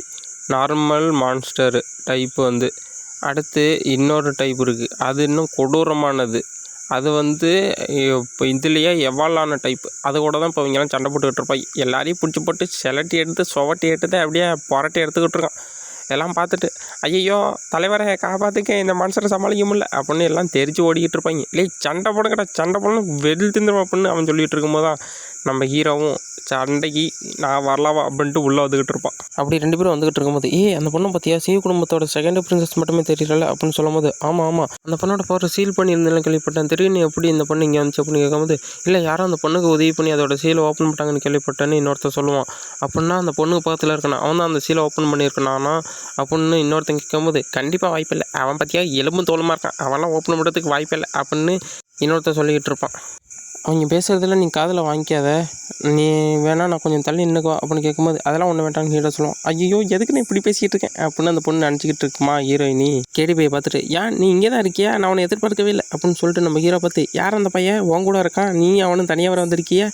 normal monster type வந்து. அடுத்து இன்னொரு டைப் இருக்குது, அது இன்னும் கொடூரமானது. அது வந்து இப்போ இதுலேயே எவாலான டைப். அது கூட தான் இப்போ இவங்கெல்லாம் சண்டை போட்டுக்கிட்டு இருப்பாங்க. எல்லாரையும் பிடிச்சி போட்டு செலட்டி எடுத்து சுவட்டி எடுத்து அப்படியே புரட்டி எடுத்துக்கிட்டு இருக்கான். எல்லாம் பார்த்துட்டு ஐயோ தலைவரை காப்பாற்றுக்க, இந்த மனுஷரை சமாளிக்க முடியல அப்படின்னு எல்லாம் தெரிச்சு ஓடிக்கிட்டு இருப்பாங்க. இல்லை சண்டை போடுங்கடா, சண்டை போடணும், வெடில் திந்துடும் அப்படின்னு அவன் சொல்லிகிட்டு இருக்கும்போது தான் நம்ம ஹீரோவும் சண்டைக்கு நான் வரலாவா அப்படின்ட்டு உள்ளே வந்துக்கிட்டு இருப்பான். அப்படி 2 பேரும் வந்துக்கிட்டு இருக்கும்போது அந்த பொண்ணை பார்த்தியா, சீவ் குடும்பத்தோட செகண்ட் பிரின்சஸ் மட்டுமே தெரியல அப்படின்னு சொல்லும்போது ஆமாம் அந்த பொண்ணோட பவர் சீல் பண்ணியிருந்தேன் கேள்விப்பட்டேன், திடீர்னு எப்படி இந்த பொண்ணு இங்கே வந்துச்சு அப்படின்னு கேட்கும்போது இல்லை யாரும் அந்த பொண்ணுக்கு உதவி பண்ணி அதோட சீலை ஓப்பன் பண்ணிட்டாங்கன்னு கேள்விப்பட்டேன்னு இன்னொருத்தர் சொல்லுவான். அப்படின்னா அந்த பொண்ணுக்கு பக்கத்தில் இருக்கணும், அவன் தான் அந்த சீலை ஓப்பன் பண்ணியிருக்கானா அப்படின்னு இன்னொருத்தன் கேட்கும்போது கண்டிப்பாக வாய்ப்பில்லை, அவன் பார்த்தியா எலும்பும் தோலுமா இருக்கான், அவன்லாம் ஓப்பன் பண்ணுறதுக்கு வாய்ப்பில்லை அப்படின்னு இன்னொருத்தர் சொல்லிக்கிட்டு இருப்பான். அவங்க பேசுகிறதுல நீ காதில் வாங்கிக்காத, நீ வேணா நான் கொஞ்சம் தள்ளி நின்றுக்குவா அப்படின்னு கேட்கும்போது அதெல்லாம் ஒன்று வேண்டான்னு ஹீரோ சொல்லுவோம். ஐயோ எதுக்கு நான் இப்படி பேசிகிட்டு இருக்கேன் அப்படின்னு அந்த பொண்ணு நினச்சிக்கிட்டு இருக்குமா ஹீரோயினி. கேடி பையை பார்த்துட்டு ஏன் நீ இங்கே தான் இருக்கியா, நான் அவனை எதிர்பார்க்கவே இல்லை அப்படின்னு சொல்லிட்டு நம்ம ஹீரோ பார்த்து யார் அந்த பையன் உன் கூட இருக்கான், நீ அவனும் தனியாக வர வந்திருக்கிய,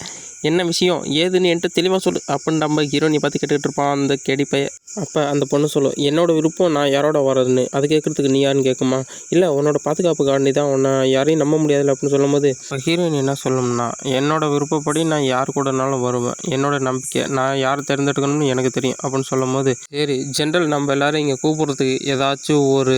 என்ன விஷயம் ஏதுன்னு என்கிட்ட தெளிவாக சொல்லு அப்படின்னு நம்ம ஹீரோயினை பார்த்து கேட்டுக்கிட்டு இருப்பான் அந்த கேடி பையன். அப்போ அந்த பொண்ணு சொல்லும் என்னோடய விருப்பம் நான் யாரோட வர்றதுன்னு, அது கேட்குறதுக்கு நீ யாருன்னு கேட்குமா, இல்லை உன்னோட பாதுகாப்பு காண்டி தான் உன்னை யாரையும் நம்ப முடியாதுல்ல அப்படின்னு சொல்லும்போது ஹீரோயின் என்ன சொல்லணும்னா என்னோடய விருப்பப்படி நான் யார் கூடனாலும் வருவேன், என்னோட நம்பிக்கை நான் யார் தேர்ந்தெடுக்கணும்னு எனக்கு தெரியும் அப்படின்னு சொல்லும்போது சரி ஜென்ரல் நம்ம எல்லோரும் இங்கே கூப்பிட்றதுக்கு ஏதாச்சும் ஒரு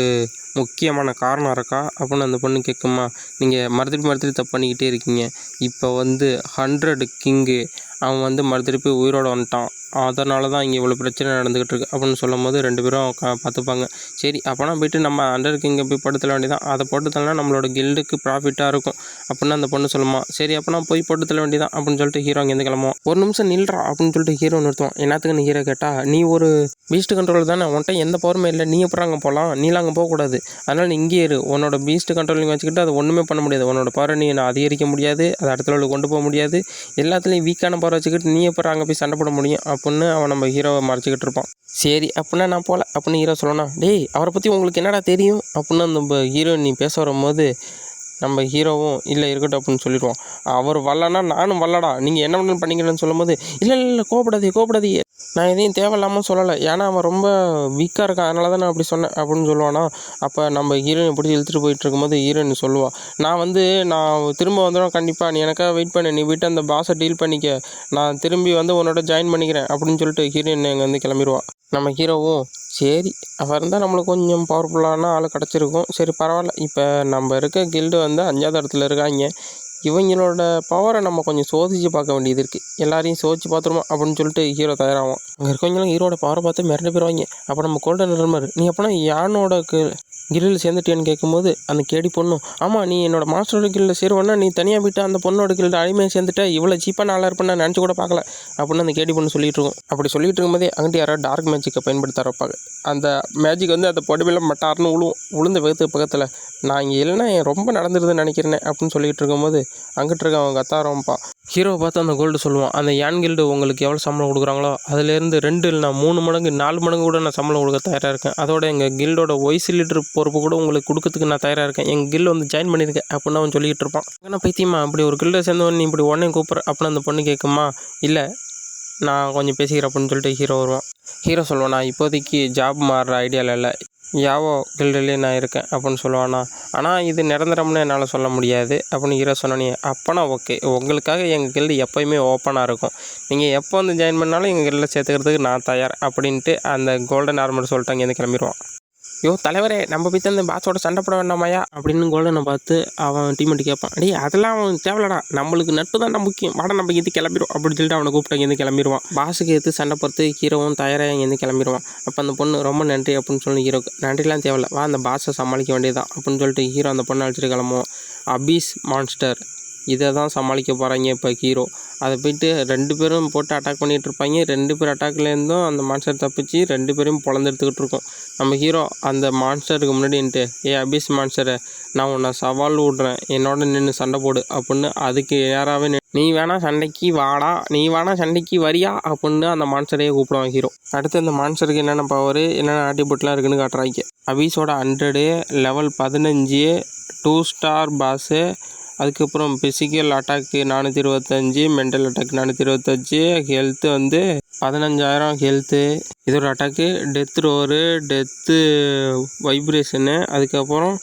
முக்கியமான காரணம் இருக்கா அப்படின்னு அந்த பொண்ணு கேட்குமா. நீங்கள் மறுதிருப்பி தப்பு பண்ணிக்கிட்டே இருக்கீங்க, இப்போ வந்து 100 கிங்கு அவன் வந்து மறுதிருப்பி உயிரோடு வந்துட்டான், அதனால தான் இங்கே இவ்வளோ பிரச்சனை நடந்துக்கிட்டு இருக்கு அப்படின்னு சொல்லும் போது 2 பேரும் பார்த்துப்பாங்க. சரி அப்போனா போய்ட்டு நம்ம 100 கிங்கை போய் படுத்தல வேண்டியதான், அதை போட்டுத்தலனா நம்மளோட கில்டுக்கு ப்ராஃபிட்டாக இருக்கும் அப்படின்னு அந்த பொண்ணு சொல்லுமா. சரி அப்போனா போய் போட்டுத்தல வேண்டியதான் அப்படின்னு சொல்லிட்டு ஹீரோ அங்கேருந்து கிளம்புவோம். ஒரு நிமிஷம் நில்றா அப்படின்னு சொல்லிட்டு ஹீரோ நிறுத்துவான். என்னத்துக்குன்னு ஹீரோ கேட்டால் நீ ஒரு பீஸ்ட் கண்ட்ரோல் தானே, உன்ட்ட எந்த பவருமே இல்லை, நீ எப்போ அங்கே போகலாம், நீலாம் அங்கே போகக்கூடாது, அதனால் நீ இங்கே இரு, உன்னோட பீஸ்ட் கண்ட்ரோலிங் வச்சுக்கிட்டு அதை ஒன்றுமே பண்ண முடியாது, உன்னோட பவரை நீ அதிகரிக்க முடியாது, அதை அடுத்த லெவலுக்கு கொண்டு போக முடியாது, எல்லாத்துலேயும் வீக்கான பவர் வச்சுக்கிட்டு நீ எப்போ அங்கே போய் சண்டை போட முடியும் அப்படின்னு அவன் நம்ம ஹீரோவை மறைச்சிக்கிட்டு இருப்பான். சரி அப்படின்னா நான் போகல அப்படின்னு ஹீரோ சொல்லணும். டேய் அவரை பற்றி உங்களுக்கு என்னடா தெரியும் அப்படின்னு அந்த ஹீரோ நீ பேச வரும்போது நம்ம ஹீரோவும் இல்லை இருக்கட்டும் அப்படின்னு சொல்லிடுவோம். அவர் வரலன்னா நானும் வரலடா, நீங்கள் என்ன பண்ணு பண்ணிக்கிறேன்னு சொல்லும்போது இல்லை கோபப்படாதீங்க, நான் எதையும் தேவையில்லாமல் சொல்லலை, ஏன்னா அவன் ரொம்ப வீக்காக இருக்கான் அதனால தான் நான் அப்படி சொன்னேன் அப்படின்னு சொல்லுவானா. அப்போ நம்ம ஹீரோயினை பிடிச்சி இழுத்துட்டு போயிட்டு இருக்கும்போது ஹீரோயின் சொல்லுவாள் நான் திரும்ப வந்துடும் கண்டிப்பாக, நீ எனக்காக வெயிட் பண்ணு, நீ போய்ட்டு அந்த பாஸை டீல் பண்ணிக்க, நான் திரும்பி வந்து உன்னோட ஜாயின் பண்ணிக்கிறேன் அப்படின்னு சொல்லிட்டு ஹீரோயின் அங்கே வந்து கிளம்பிடுவான். நம்ம ஹீரோவும் சரி அவர் இருந்தால் நம்மளுக்கு கொஞ்சம் பவர்ஃபுல்லான ஆள் கிடச்சிருக்கும், சரி பரவாயில்ல, இப்போ நம்ம இருக்க கில்டு வந்து 5வது இடத்துல இருக்காங்க, இவங்களோட பவரை நம்ம கொஞ்சம் சோதித்து பார்க்க வேண்டியது இருக்குது, எல்லாரையும் சோதிச்சு பார்த்துருமா அப்படின்னு சொல்லிட்டு ஹீரோ தயாராகும். அங்கே இருக்கவங்களாம் ஹீரோட பவரை பார்த்து மிரண்டு போயிடுவாங்க. அப்போ நம்ம கோல்டன் நிர்மர் நீ அப்போனா யானோட கில்லில் சேர்ந்துட்டேன்னு கேட்கும்போது அந்த கேடி பொண்ணும் ஆமாம் நீ என்னோட மாஸ்டரோட கில்லில் சேருவேன்னா நீ தனியாக போய்ட்டு அந்த பொண்ணோட கில்லில் அடிமையாக சேர்ந்துட்ட, இவ்வளோ சீப்பான ஆளாக இருப்பேன்னு நான் நினச்சி கூட பார்க்கல அப்படின்னு அந்த கேடி பொண்ணு சொல்லிட்டு இருக்கும். அப்படி சொல்லிட்டு இருக்கும்போதே அங்கிட்டு யாராவது டார்க் மேஜிக்கை பயன்படுத்த ஆரம்பிப்பாங்க. அந்த மேஜிக் வந்து அந்த பொடிமையில் மட்டார்னு உளுந்த வேகத்துக்கு பக்கத்தில் நான் இங்கே இல்லைன்னா ரொம்ப நடந்துருதுன்னு நினைக்கிறேன் அப்படின்னு சொல்லிகிட்டு இருக்கும்போது அங்கிட்டு இருக்க அவங்க கத்த ஆரம்பிப்பான். ஹீரோவை பார்த்து அந்த கோல்டு சொல்லுவான், அந்த யான் கில்டு உங்களுக்கு எவ்வளோ சம்பளம் கொடுக்குறாங்களோ அதுலேருந்து 2 இல்லைனா 3 மடங்கு 4 மடங்கு கூட நான் சம்பளம் கொடுக்க தயாராக இருக்கேன், அதோட எங்கள் கில்டோட வாய்ஸ் லீடர் பொறுப்பு கூட உங்களுக்கு கொடுக்கறதுக்கு நான் தயாராக இருக்கேன், எங்கள் கில்டு வந்து ஜாயின் பண்ணியிருக்கேன் அப்படின்னு அவன் சொல்லிகிட்டு இருப்பான். ஏன்னா பைத்தியமா அப்படி ஒரு கில்டை சேர்ந்தவன் நீ இப்படி உடனே கூப்பிட்ற அப்படின்னு அந்த பொண்ணு கேட்குமா. இல்லை நான் கொஞ்சம் பேசிக்கிறேன் அப்படின்னு சொல்லிட்டு ஹீரோ வருவான். ஹீரோ சொல்லுவான் நான் இப்போதைக்கு ஜாப் மாறுற ஐடியாவில் இல்லை, யாவோ கில்டுலேயே நான் இருக்கேன் அப்படின்னு சொல்லுவானா. ஆனால் இது நிரந்தரம்னு என்னால் சொல்ல முடியாது அப்படின்னு ஹீரோ சொன்னோன்னே அப்போனா ஓகே, உங்களுக்காக எங்கள் கில்டு எப்போயுமே ஓப்பனாக இருக்கும், நீங்கள் எப்போ வந்து ஜாயின் பண்ணாலும் எங்கள் கில்டில் சேர்த்துக்கிறதுக்கு நான் தயார் அப்படின்ட்டு அந்த கோல்டன் ஆர்மர் சொல்லிட்டு அங்கேருந்து கிளம்பிடுவான். யோ தலைவரே நம்ம போய் அந்த பாஸோட சண்டை போட வேண்டாமாயா அப்படின்னு கோல்டனை பார்த்து அவன் டீமெட்டு கேட்பான். டேய் அதெல்லாம் அவன் தேவையில்லடா, நம்மளுக்கு நட்பு தான் முக்கியம், வாடா நம்ம இங்கேருந்து கிளம்பிடுவோம் அப்படின்னு சொல்லிட்டு அவனை கூப்பிட்டு அங்கேருந்து கிளம்பிடுவான். பாஸுக்கு எடுத்து சண்டை பொறுத்து ஹீரோவும் தயாராக இங்கேருந்து கிளம்பிடுவான். அப்போ அந்த பொண்ணு ரொம்ப நன்றி அப்படின்னு சொல்லி ஹீரோக்கு நன்றிலாம் தேவையில்ல, வா அந்த பாஸை சமாளிக்க வேண்டியதான் அப்படின்னு சொல்லிட்டு ஹீரோ அந்த பொண்ணை அழைச்சிட்டு கிளம்புவோம். அபீஸ் மான்ஸ்டர் இதை தான் சமாளிக்க போகிறாங்க இப்போ ஹீரோ. அதை போய்ட்டு 2 பேரும் போட்டு அட்டாக் பண்ணிகிட்டு இருப்பாங்க. 2 பேர் அட்டாக்லேருந்தும் அந்த மான்ஸ்டர் தப்பிச்சு 2 பேரையும் பொழந்தெடுத்துக்கிட்டு இருக்கோம். நம்ம ஹீரோ அந்த மான்ஸ்டருக்கு முன்னாடின்ட்டு அபீஸ் மான்ஸ்டரை நான் உன்னை சவால் விட்றேன், என்னோட நின்று சண்டை போடு அப்படின்னு அதுக்கு யாராவே நீ வேணா சண்டைக்கு வாடா, நீ வேணா சண்டைக்கு வரியா அப்படின்னு அந்த மான்ஸ்டரையே கூப்பிடுவான் ஹீரோ. அடுத்து அந்த மான்ஸ்டருக்கு என்னென்ன பவர் என்னென்ன ஆட்டிபுட்லாம் இருக்குன்னு காட்டுறாங்க. அபீஸோட 100 லெவல் 15 2 ஸ்டார் பாஸு, அதுக்கப்புறம் physical attack 425, mental attack 425, health வந்து 15,000 ஹெல்த்து, இதோட அட்டாக்கு, டெத்து ரோரு, டெத்து வைப்ரேஷனு, அதுக்கப்புறம்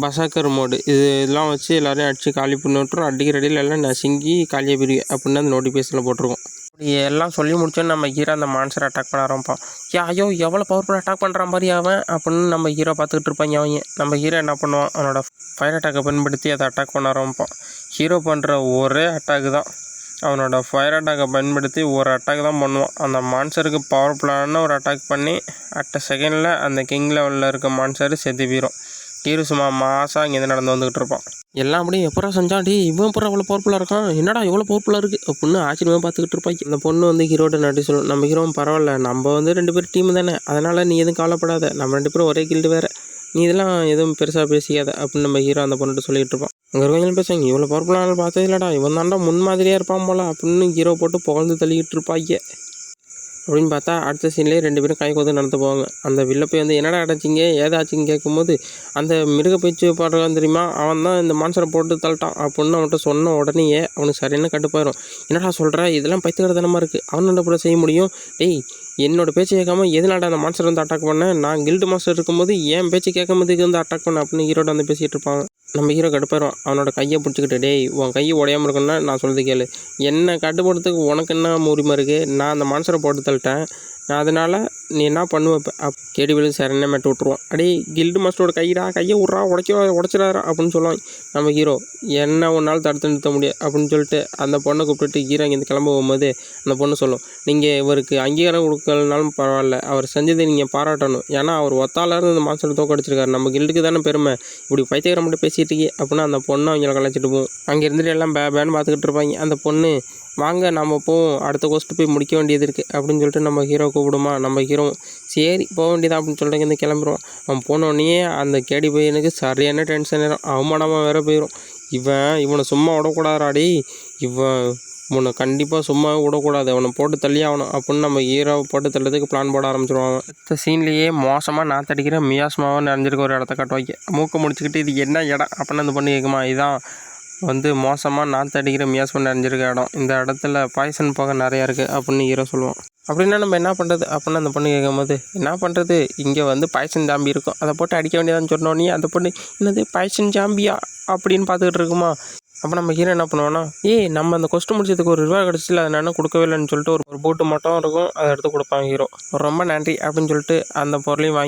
பசாக்கர் மோடு. இதெல்லாம் வச்சு எல்லோரையும் அடித்து காலி பண்ணி விட்ரும். அடிக்கிற அடியில் எல்லாம் நசுங்கி காலியாக போயிருங்க அப்படின்னு அந்த நோட்டிஃபிகேஷனில் போட்டிருக்கோம். இப்படி எல்லாம் சொல்லி முடிச்சோன்னு நம்ம ஹீரோ அந்த மான்ஸ்டரை அட்டாக் பண்ண ஆரம்பிப்பான். ஐயோ எவ்வளோ பவர்ஃபுல்லாக அட்டாக் பண்ணுறான் மாதிரி அவன் அப்படின்னு நம்ம ஹீரோ பார்த்துக்கிட்டு இருப்பாங்க. அவங்க நம்ம ஹீரோ என்ன பண்ணுவான், அவனோட ஃபயர் அட்டாக்கை பயன்படுத்தி அதை அட்டாக் பண்ண ஆரம்பிப்பான். ஹீரோ பண்ணுற ஒரே அட்டாக்கு தான், அவனோட ஃபயர் அட்டாக்கை பயன்படுத்தி ஒரு அட்டாக் தான் பண்ணுவான். அந்த மான்ஸ்டருக்கு பவர்ஃபுல்லான ஒரு அட்டாக் பண்ணி அட் செகண்டில் அந்த கிங் லெவலில் இருக்க மான்ஸ்டர் செத்து போயிடும். ஹீரோ சும்மா மாதம் இங்கேருந்து நடந்து வந்துக்கிட்டு இருப்பான். எல்லாம் அப்படியே எப்படா செஞ்சாடி இவன் அப்புறம் அவ்வளோ பவர்ஃபுல்லாக இருக்கான், என்னடா இவ்வளோ பவர்ஃபுல்லாக இருக்குது அப்படின்னு ஆச்சரியமாக பார்த்துக்கிட்டு இருப்பாங்க. அந்த பொண்ணு வந்து ஹீரோட்ட நட்டி சொல்லும், நம்ம ஹீரோவும் பரவாயில்ல, நம்ம வந்து 2 பேர் டீம் தானே, அதனால் நீ எதுவும் கவலைப்படாத, நம்ம 2 பேரும் ஒரே கில்டு வேறு, நீ இதெல்லாம் எதுவும் பெருசாக பேசிக்காத அப்படின்னு நம்ம ஹீரோ அந்த பொண்ணுகிட்ட சொல்லிகிட்டு இருப்பான். அங்கே இருக்கவங்களும் பேசுவாங்க, இவ்வளோ பவர்ஃபுல்லான பார்த்தது இல்லடா, இவன் தாண்டா முன்மாதிரியாக இருப்பான் போல அப்படின்னு ஹீரோ போட்டு புகழ்ந்து தள்ளிக்கிட்டு இருப்பாங்க. அப்படின்னு பார்த்தா அடுத்த சீன்லேயே 2 பேரும் கை கோத்து நடந்து போவாங்க. அந்த வில்ல போய் வந்து என்னடா அடைச்சிங்க ஏதாச்சுன்னு கேட்கும்போது, அந்த மிருக பேச்சு பாடுறான் தெரியுமா, அவன் தான் இந்த மான்ஸ்டரை போட்டு தள்ளிட்டான் அப்படின்னு அவன்கிட்ட சொன்ன உடனேயே அவனுக்கு சரியான கட்டுப்பாயிரும். என்னடா சொல்கிற, இதெல்லாம் பைத்தியக்காரத்தனமாக இருக்குது, அவனோட கூட செய்ய முடியும், டேய் என்னோட பேச்சு கேட்காம எதனால அந்த மான்ஸ்டர் வந்து அட்டாக் பண்ணேன், நான் கில்டு மாஸ்டர் இருக்கும்போது என் பேச்சு கேட்கும்போதுக்கு வந்து அட்டாக் பண்ண அப்படின்னு ஹீரோட வந்து பேசிகிட்டு இருப்பாங்க. நம்ம ஹீரோ கடுப்பாயிரும். அவனோட கையை பிடிச்சிக்கிட்டு, டேய் உன் கையை உடையாமல் இருக்குன்னா நான் சொல்கிறது கேளு, என்னை கட்டுப்படுறதுக்கு உனக்கு என்ன உரிமை இருக்குது, நான் அந்த மான்ஸ்டரை போட்டு தள்ளிட்டேன், நான் அதனால் நீ என்ன பண்ணுவேன் கேடி விழுந்து சரியான மேட்டு விட்ருவான். அடே கில்டு மாஸ்டரோட கையை விட்றா உடைச்சிடாரா அப்படின்னு சொல்லுவாங்க. நம்ம ஹீரோ என்ன ஒரு நாள் தடுத்து நிறுத்த முடியாது அப்படின்னு சொல்லிட்டு அந்த பொண்ணை கூப்பிட்டுட்டு ஹீரோ இங்கேருந்து கிளம்ப போகும்போது அந்த பொண்ணு சொல்லும், நீங்கள் இவருக்கு அங்கீகாரம் கொடுக்கலனாலும் பரவாயில்ல, அவர் செஞ்சதை நீங்கள் பாராட்டணும், ஏன்னா அவர் ஒத்தாலேருந்து அந்த மாஸ்டரை தோக்கடிச்சிருக்காரு, நம்ம கில்டுக்கு தானே பெருமை, இப்படி பைத்தியக்காரம் மட்டும் பேசிகிட்டு இருக்கே அப்படின்னு அந்த பொண்ணை அவங்கள கலைச்சிட்டு போகும். அங்கே இருந்துட்டு எல்லாம் பேன்னு பார்த்துக்கிட்டு இருப்பாங்க. அந்த பொண்ணு வாங்க நம்ம போவோம், அடுத்த கோஸ்ட்டு போய் முடிக்க வேண்டியது இருக்குது அப்படின்னு சொல்லிட்டு நம்ம ஹீரோ கூப்பிடுமா. நம்ம ஹீரோ சரி போக வேண்டியதான் அப்படின்னு சொல்லிட்டு இங்கேருந்து கிளம்புறோம். அவன் போனோடனே அந்த கேடி போய் எனக்கு சரியான டென்ஷன் ஆயிரும், அவமானமாக வேறு போயிடும். இவனை சும்மா விடக்கூடாதாடி, இவனை கண்டிப்பாக சும்மா விடக்கூடாது, அவனை போட்டு தள்ளி ஆகணும் அப்படின்னு நம்ம ஹீரோவை போட்டு தள்ளதுக்கு பிளான் போட ஆரம்பிச்சிருவாங்க. அடுத்த சீன்லேயே மோசமாக நாத்தடிக்கிற மியாஸ்மாவை நிறைஞ்சிருக்க ஒரு இடத்த காட்டுவாங்க. மூக்க முடிச்சுக்கிட்டு இது என்ன இடம் அப்படின்னு அந்த பொண்ணு கேட்குமா, இதான் வந்து மோசமாக நாத்தடிக்கிற மியாஸ்மா நிறைஞ்சிருக்க இடம், இந்த இடத்துல பாய்சன் போக நிறையா இருக்குது அப்படின்னு ஹீரோ சொல்லுவான். அப்படின்னா நம்ம என்ன பண்ணுறது அப்படின்னு அந்த பொண்ணு கேட்கும்போது, என்ன பண்ணுறது, இங்கே வந்து பாய்சன் ஜாம்பி இருக்கும், அதை போட்டு அடிக்க வேண்டியதான்னு சொன்னோன்னே அந்த பொண்ணு என்னது பாய்சன் ஜாம்பியா அப்படின்னு பார்த்துக்கிட்டு இருக்குமா. அப்போ நம்ம ஹீரோ என்ன பண்ணுவோன்னா, நம்ம அந்த கொஸ்ட்டு முடிச்சதுக்கு ஒரு ரூபா கிடச்சில அதை நான் கொடுக்கவே இல்லைன்னு சொல்லிட்டு ஒரு போட்டு மட்டும் இருக்கும், அதை எடுத்து கொடுப்பாங்க ஹீரோ. ரொம்ப நன்றி அப்படின்னு சொல்லிட்டு அந்த பொருளையும்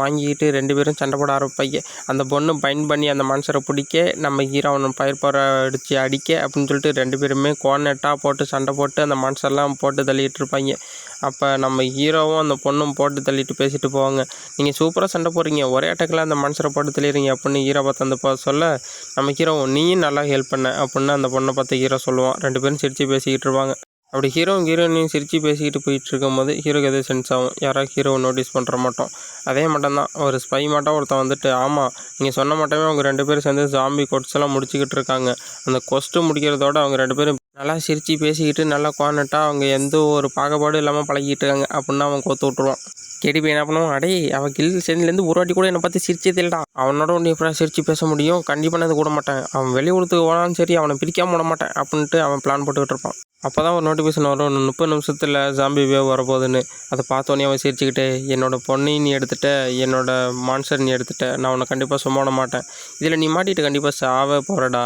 வாங்கிக்கிட்டு 2 பேரும் சண்டை போட ஆரம்பிப்பாங்க. அந்த பொண்ணு பைண்ட் பண்ணி அந்த மான்ஸ்டரை பிடிக்க, நம்ம ஹீரோ அவனை பயிர் அடித்து அடிக்க அப்படின்னு சொல்லிட்டு 2 பேருமே கோனெட்டாக போட்டு சண்டை போட்டு அந்த மான்ஸ்டர்லாம் போட்டு தள்ளிகிட்டு இருப்பாங்க. அப்போ நம்ம ஹீரோவும் அந்த பொண்ணும் போட்டு தள்ளிட்டு பேசிட்டு போவாங்க, நீங்கள் சூப்பராக சண்டை போடுறீங்க, ஒரே அட்டாக்கில் அந்த மான்ஸ்டரை போட்டு தள்ளிடுறீங்க அப்படின்னு ஹீரோ பார்த்து அந்த சொல்ல, நம்ம ஹீரோவும் நீயும் நல்லா ஹெல்ப் பண்ண அப்படின்னு அந்த பொண்ணை பார்த்து ஹீரோ சொல்லுவான். 2 பேரும் சிரித்து பேசிக்கிட்டு இருப்பாங்க. அப்படி ஹீரோயினையும் சிரித்து பேசிக்கிட்டு போயிட்டு இருக்கும்போது ஹீரோக்கு எதுவும் சென்ஸ் ஆகும், யாராவது ஹீரோவை நோட்டீஸ் பண்ணுற மாட்டோம். அதே மட்டும் தான் ஒரு ஸ்பை மாட்டம் ஒருத்தன் வந்துட்டு, ஆமாம் நீங்கள் சொன்ன மாட்டமே அவங்க 2 பேரும் சேர்ந்து ஜாம்பி கொட்ஸ் எல்லாம் முடிச்சுக்கிட்டு இருக்காங்க, அந்த கொஸ்ட்டு முடிக்கிறதோட அவங்க 2 பேரும் நல்லா சிரித்து பேசிக்கிட்டு நல்லா கோனட்டாக அவங்க எந்த ஒரு பாகுபாடும் இல்லாமல் பழகிட்டு இருக்காங்க அப்படின்னு அவன் கோத்து விட்ருவான். கேடி போய் என்ன பண்ணுவான், அடே அவன் கில் சேர்ந்துலேருந்து ஒரு வாட்டி கூட என்னை பார்த்து சிரிச்சதே இல்லைடா, அவனோட ஒன்று எப்படா சிரித்து பேச முடியும், கண்டிப்பாக நான் கூட மாட்டேன், அவன் வெளியே கொடுத்துக்கு போனாலும் சரி அவனை பிரிக்காமல் விட மாட்டேன் அப்படின்ட்டு அவன் பிளான் போட்டுக்கிட்டு இருப்பான். அப்போ தான் ஒரு நோட்டிஃபிகேஷன் வரும், 30 நிமிஷத்தில் ஜாம்பி வேவ் வரப்போகுதுன்னு. அதை பார்த்தோன்னே அவன் சிரிச்சுக்கிட்டு, என்னோட பொண்ணை நீ எடுத்துகிட்ட, என்னோட மான்ஸ்டர் நீ எடுத்துகிட்ட, நான் உன்னை கண்டிப்பாக சும்மா விட மாட்டேன், இதில் நீ மாட்டிட்டு கண்டிப்பாக சாவே போகிறடா,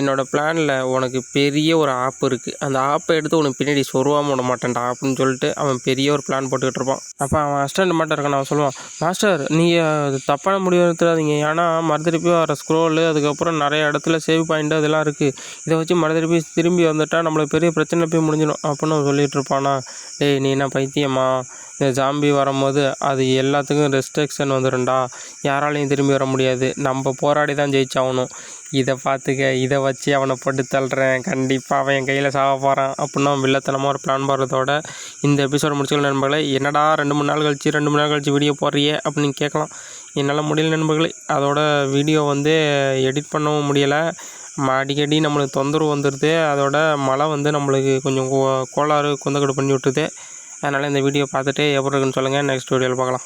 என்னோடய பிளானில் உனக்கு பெரிய ஒரு ஆப் இருக்குது, அந்த ஆப்பை எடுத்து உனக்கு பின்னாடி சொருவாமல் விட மாட்டேன்டா அப்படின்னு சொல்லிட்டு அவன் பெரிய ஒரு பிளான் போட்டுக்கிட்டு இருப்பான். அப்போ அவன் அசிஸ்டன்ட் மட்டும் இருக்கான், அவன் சொல்லுவான், மாஸ்டர் நீங்கள் தப்பான முடிவு எடுத்துடாதீங்க, ஏன்னா மறுதிருப்பி வர ஸ்க்ரோலு அதுக்கப்புறம் நிறைய இடத்துல சேவ் பாயிண்ட் அதெல்லாம் இருக்குது, இதை வச்சு மறுதிருப்பி திரும்பி வந்துட்டால் நம்மளுக்கு பெரிய பிரச்சனை போய் முடிஞ்சிடும் அப்படின்னு அவன் சொல்லிகிட்டு இருப்பானா. டேய் நீ என்ன பைத்தியமா, இந்த ஜாம்பி வரும்போது அது எல்லாத்துக்கும் ரெஸ்ட்ரிக்ஷன் வந்துடும்டா, யாராலையும் திரும்பி வர முடியாது, நம்ம போராடி தான் ஜெயிச்சாகணும், இதை பார்த்துக்க, இதை வச்சு அவனை போட்டு தள்ளுறேன், கண்டிப்பாக அவன் என் கையில் சாக போகிறான் அப்படின்னு அவன் வில்லத்தனமாக ஒரு பிளான் போடுறதோட இந்த எபிசோடு முடிச்சுக்கலாம் நண்பர்களே. என்னடா 2-3 நாள் கழிச்சு வீடியோ போடுறியே அப்படின்னு கேட்கலாம். என்னால் முடியல நண்பர்களே, அதோட வீடியோ வந்து எடிட் பண்ணவும் முடியலை, அடிக்கடி நம்மளுக்கு தொந்தரவு வந்துடுது, அதோட மழை வந்து நம்மளுக்கு கொஞ்சம் கோளாறு குந்தக்கடு பண்ணி விட்டுது. அதனால் இந்த வீடியோ பார்த்துட்டு எப்படி இருக்குன்னு சொல்லுங்கள், நெக்ஸ்ட் வீடியோவில் பார்க்கலாம்.